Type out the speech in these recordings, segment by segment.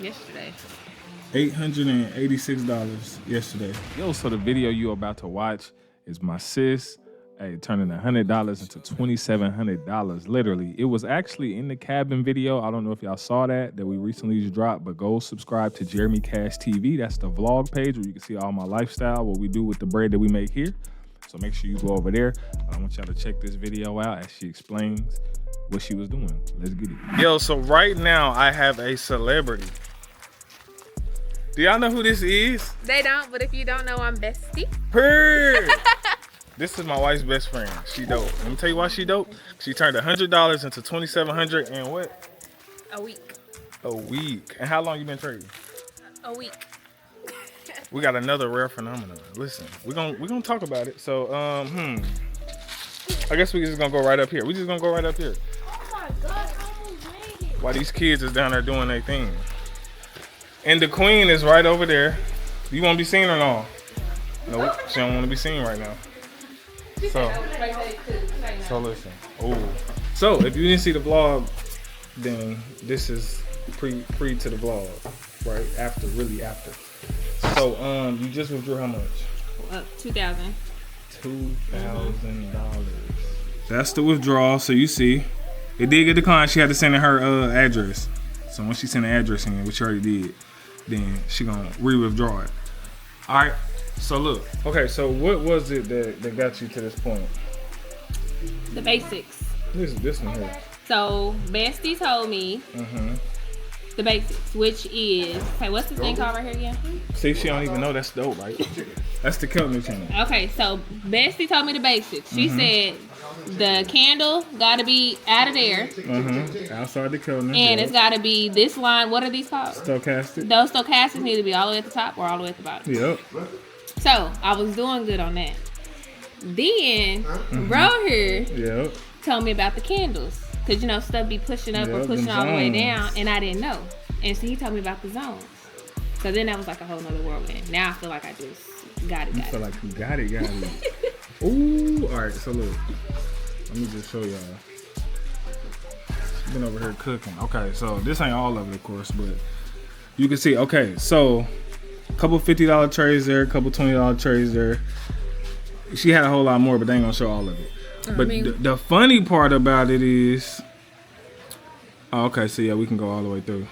yesterday. $886 yesterday. Yo, so the video you about to watch is my sis, turning $100 into $2,700. Literally, it was actually in the cabin video. I don't know if y'all saw that we recently just dropped, but go subscribe to Jeremy Cash TV. That's the vlog page where you can see all my lifestyle, what we do with the bread that we make here. So make sure you go over there. I want y'all to check this video out as she explains what she was doing. Let's get it. Yo, so right now I have a celebrity. Do y'all know who this is? They don't, but if you don't know, I'm Bestie. This is my wife's best friend. She dope. Let me tell you why she dope. She turned $100 into $2,700 in what? A week. A week. And how long you been trading? A week. We got another rare phenomenon. Listen, we're gonna talk about it. So, I guess we just gonna go right up here. We just gonna go right up here. Oh my God, how late? While these kids is down there doing their thing. And the queen is right over there. You want to be seen or no? Nope, she don't want to be seen right now. So listen. Oh, so if you didn't see the vlog, then this is pre to the vlog, right? After, really after. So you just withdrew how much? $2,000. $2,000. That's the withdrawal. So you see, it did get declined. She had to send in her address. So when she sent the address in, which she already did, then she gonna re-withdraw it. All right. So look. Okay. So what was it that got you to this point? The basics. This one here. So Bestie told me the basics, which is what's the thing called right here again? See, she don't even know. That's dope, right? That's the Keltner channel. Okay, so Bestie told me the basics. She said the candle got to be out of there. Outside the Keltner. And it's got to be this line. What are these called? Stochastic. Those stochastics need to be all the way at the top or all the way at the bottom. Yep. So I was doing good on that. Then bro here told me about the candles. Because, you know, stuff be pushing up or pushing all the way down, and I didn't know. And so he told me about the zones. So then that was like a whole nother whirlwind. Now I feel like I just got it. You feel like you got it. Ooh, all right, so look. Let me just show y'all. Been over here cooking. Okay, so this ain't all of it, of course, but you can see, okay, so a couple $50 trades there, a couple $20 trades there. She had a whole lot more, but they ain't gonna show all of it. But the funny part about it is, okay, so yeah, we can go all the way through.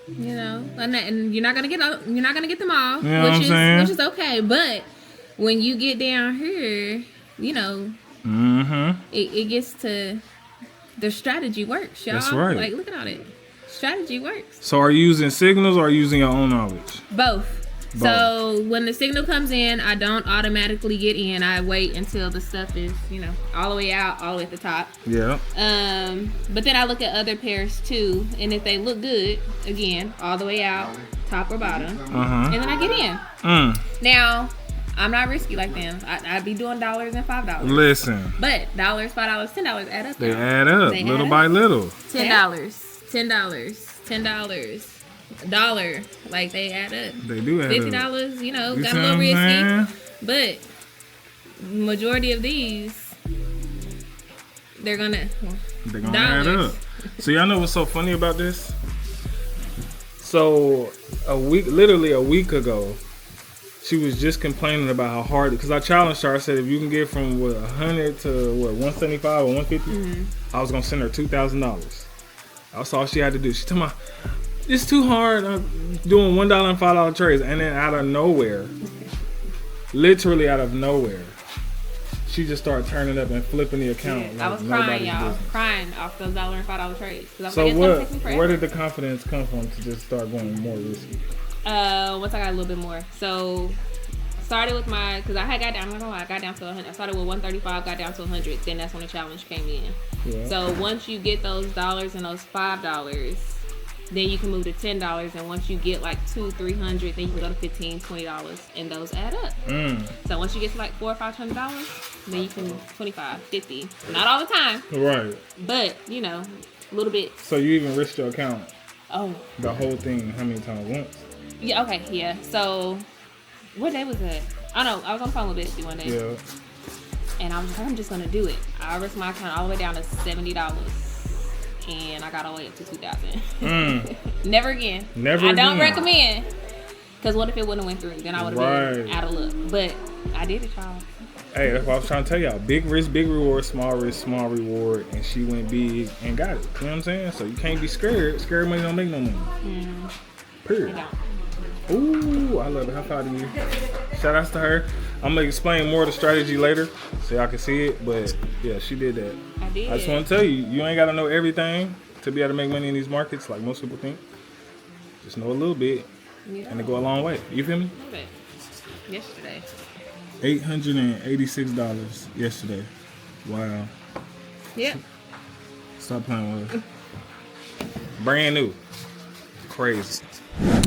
You know, and you're not gonna get them all, you know which is okay. But when you get down here, you know, it gets to the strategy works, y'all. That's right. Like, look at all that. Strategy works. So are you using signals or are you using your own knowledge? Both. So when the signal comes in, I don't automatically get in. I wait until the stuff is, you know, all the way out, all the way at the top. Yeah. But then I look at other pairs too, and if they look good, again, all the way out, top or bottom, and then I get in. Now, I'm not risky like them. I'd be doing dollars and $5. Listen. But dollars, $5, $10 add up. They add up, little by little. $10. Dollar, like they add up. They do add $50, up. you know, got a little risky, but majority of these, they're gonna add up. So y'all know what's so funny about this? So literally a week ago, she was just complaining about how hard, because I challenged her. I said if you can get from 100 to 175 or 150, I was gonna send her $2,000. That's all she had to do. She told me, it's too hard. I'm doing $1 and $5 trades, and then out of nowhere, literally out of nowhere, she just started turning up and flipping the account. Yeah, I was crying, y'all, crying off those $1 and $5 trades. So where did the confidence come from to just start going more risky? Once I got a little bit more, so started with because I got down. I'm not gonna lie, I got down to 100. I started with 135, got down to 100. Then that's when the challenge came in. Yeah. So once you get those dollars and those $5. Then you can move to $10, and once you get like $200-300, then you can go to $15, $20, and those add up. So once you get to like $400 or $500, then you can $25, $50. Not all the time, right? But you know, a little bit. So you even risked your account? Oh, the whole thing? How many times? Once? Yeah. Okay. Yeah. So what day was that? I don't know. I was on the phone with Bestie one day. Yeah. And I was like, I'm just gonna do it. I risked my account all the way down to $70. and I got all the way up to 2,000. Never again. Never I again. don't recommend. Because what if it wouldn't have went through? Then I would have been out of luck. But I did it, y'all. Hey, that's what I was trying to tell y'all. Big risk, big reward. Small risk, small reward. And she went big and got it. You know what I'm saying? So you can't be scared. Scared money don't make no money. Period. Ooh, I love it. High five to you. Shout outs to her. I'm going to explain more of the strategy later so y'all can see it. But yeah, she did that. I did. I just want to tell you, you ain't got to know everything to be able to make money in these markets like most people think. Just know a little bit. Yeah. And it go a long way. You feel me? Okay. Yesterday. $886 yesterday. Wow. Yep. Stop playing with it. Brand new. Crazy.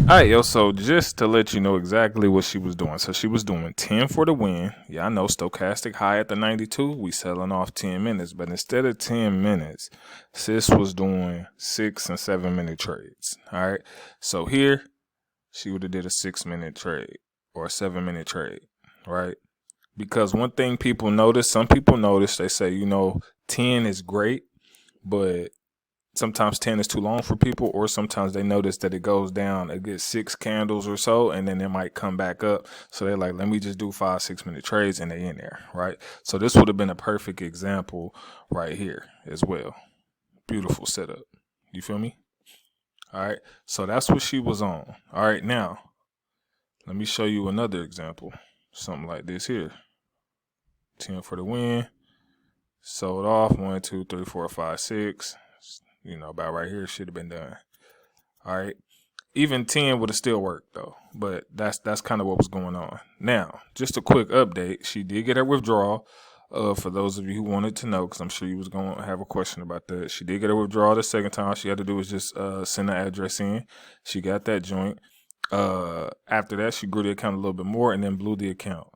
Alright, yo, so just to let you know exactly what she was doing. So she was doing 10 for the win. Yeah, I know, stochastic high at the 92. We selling off 10 minutes. But instead of 10 minutes, sis was doing 6 and 7 minute trades. Alright. So here, she would have did a 6-minute trade or a 7-minute trade. Right? Because one thing people notice, some people notice, they say, 10 is great, but sometimes 10 is too long for people, or sometimes they notice that it goes down a good 6 candles or so, and then it might come back up. So they're like, let me just do 5-6-minute trades, and they in there, right? So this would have been a perfect example right here as well. Beautiful setup. You feel me? All right. So that's what she was on. All right. Now, let me show you another example. Something like this here. 10 for the win. Sold off. 1, 2, 3, 4, 5, 6. About right here should have been done. All right. Even 10 would have still worked though. But that's kind of what was going on. Now, just a quick update. She did get her withdrawal. For those of you who wanted to know, because I'm sure you was going to have a question about that. She did get her withdrawal the second time. All she had to do was just send the address in. She got that joint. After that, she grew the account a little bit more and then blew the account.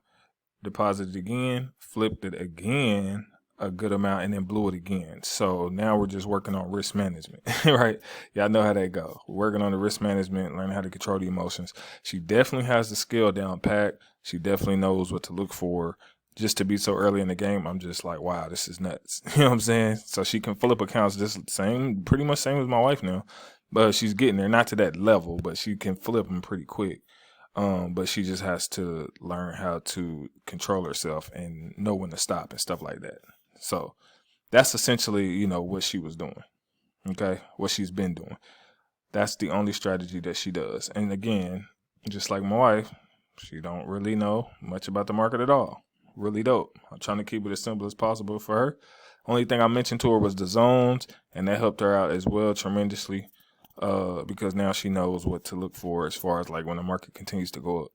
Deposited again, flipped it again, a good amount, and then blew it again. So now we're just working on risk management, right? Y'all know how that go. We're working on the risk management, learning how to control the emotions. She definitely has the skill down pat. She definitely knows what to look for. Just to be so early in the game, I'm just like, wow, this is nuts. You know what I'm saying? So she can flip accounts just pretty much same as my wife now. But she's getting there, not to that level, but she can flip them pretty quick. But she just has to learn how to control herself and know when to stop and stuff like that. So that's essentially, what she was doing. Okay? What she's been doing. That's the only strategy that she does. And again, just like my wife, she don't really know much about the market at all. Really dope. I'm trying to keep it as simple as possible for her. Only thing I mentioned to her was the zones, and that helped her out as well tremendously. Because now she knows what to look for as far as like when the market continues to go up.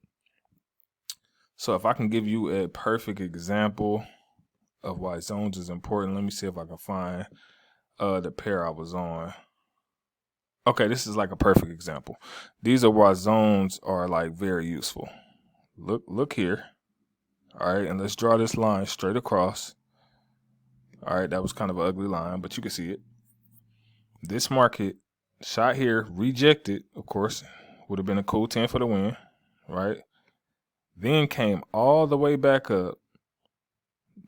So if I can give you a perfect example of why zones is important, let me see if I can find the pair I was on. Okay, this is like a perfect example. These are why zones are like very useful. Look here. All right, and let's draw this line straight across. All right, that was kind of an ugly line, but you can see it. This market shot here, rejected, of course, would have been a cool 10 for the win, right? Then came all the way back up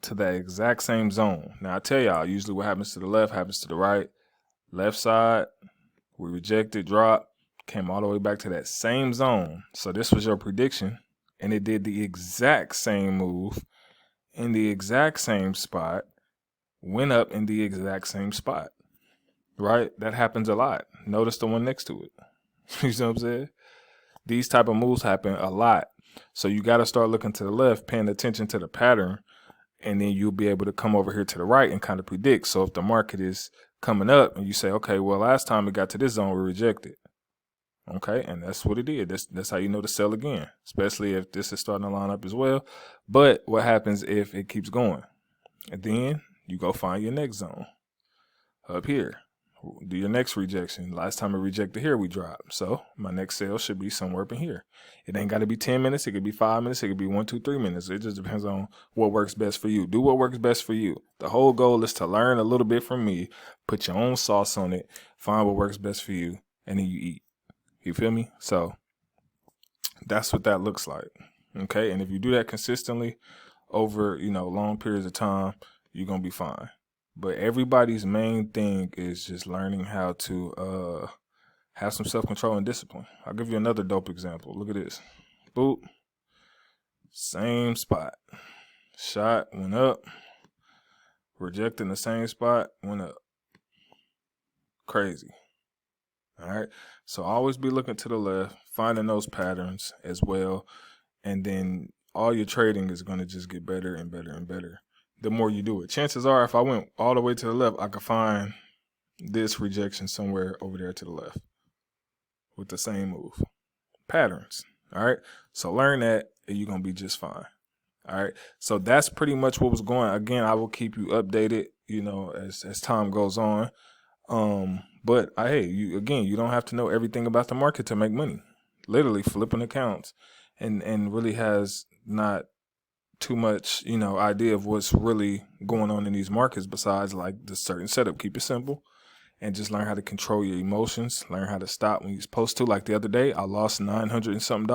to that exact same zone. Now, I tell y'all, usually what happens to the left happens to the right. Left side, we rejected, dropped, came all the way back to that same zone. So this was your prediction, and it did the exact same move in the exact same spot, went up in the exact same spot. Right? That happens a lot. Notice the one next to it. You know what I'm saying? These type of moves happen a lot. So you got to start looking to the left, paying attention to the pattern, and then you'll be able to come over here to the right and kind of predict. So if the market is coming up and you say, okay, well, last time it got to this zone, we rejected. Okay, and that's what it did. That's how you know to sell again, especially if this is starting to line up as well. But what happens if it keeps going? And then you go find your next zone up here. Do your next rejection. Last time it rejected here, we dropped. So my next sale should be somewhere up in here. It ain't got to be 10 minutes. It could be 5 minutes. It could be 1, 2, 3 minutes. It just depends on what works best for you. Do what works best for you. The whole goal is to learn a little bit from me, put your own sauce on it, find what works best for you, and then you eat. You feel me? So that's what that looks like. Okay. And if you do that consistently over, long periods of time, you're going to be fine. But everybody's main thing is just learning how to have some self-control and discipline. I'll give you another dope example. Look at this. Boop. Same spot. Shot, went up. Rejecting the same spot, went up. Crazy. All right. So always be looking to the left, finding those patterns as well. And then all your trading is going to just get better and better and better the more you do it. Chances are, if I went all the way to the left, I could find this rejection somewhere over there to the left with the same move. Patterns. All right. So learn that and you're going to be just fine. All right. So that's pretty much what was going on. Again, I will keep you updated, as time goes on. But you don't have to know everything about the market to make money. Literally flipping accounts and really has not too much, idea of what's really going on in these markets besides like the certain setup. Keep it simple and just learn how to control your emotions, learn how to stop when you're supposed to. Like the other day, I lost $900 and something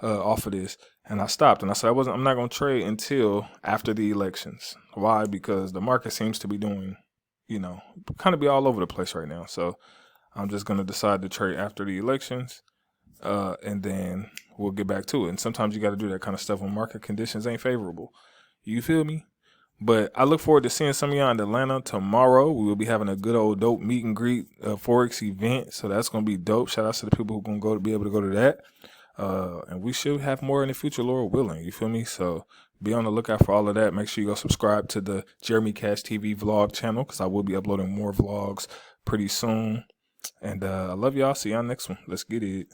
off of this, and I stopped and I said I'm not going to trade until after the elections. Why? Because the market seems to be doing, kind of be all over the place right now. So I'm just going to decide to trade after the elections, and then we'll get back to it. And sometimes you got to do that kind of stuff when market conditions ain't favorable. You feel me? But I look forward to seeing some of y'all in Atlanta tomorrow. We will be having a good old dope meet and greet Forex event. So that's going to be dope. Shout out to the people who are going to be able to go to that. And we should have more in the future, Lord willing. You feel me? So be on the lookout for all of that. Make sure you go subscribe to the Jeremy Cash TV vlog channel because I will be uploading more vlogs pretty soon. And I love y'all. See y'all next one. Let's get it.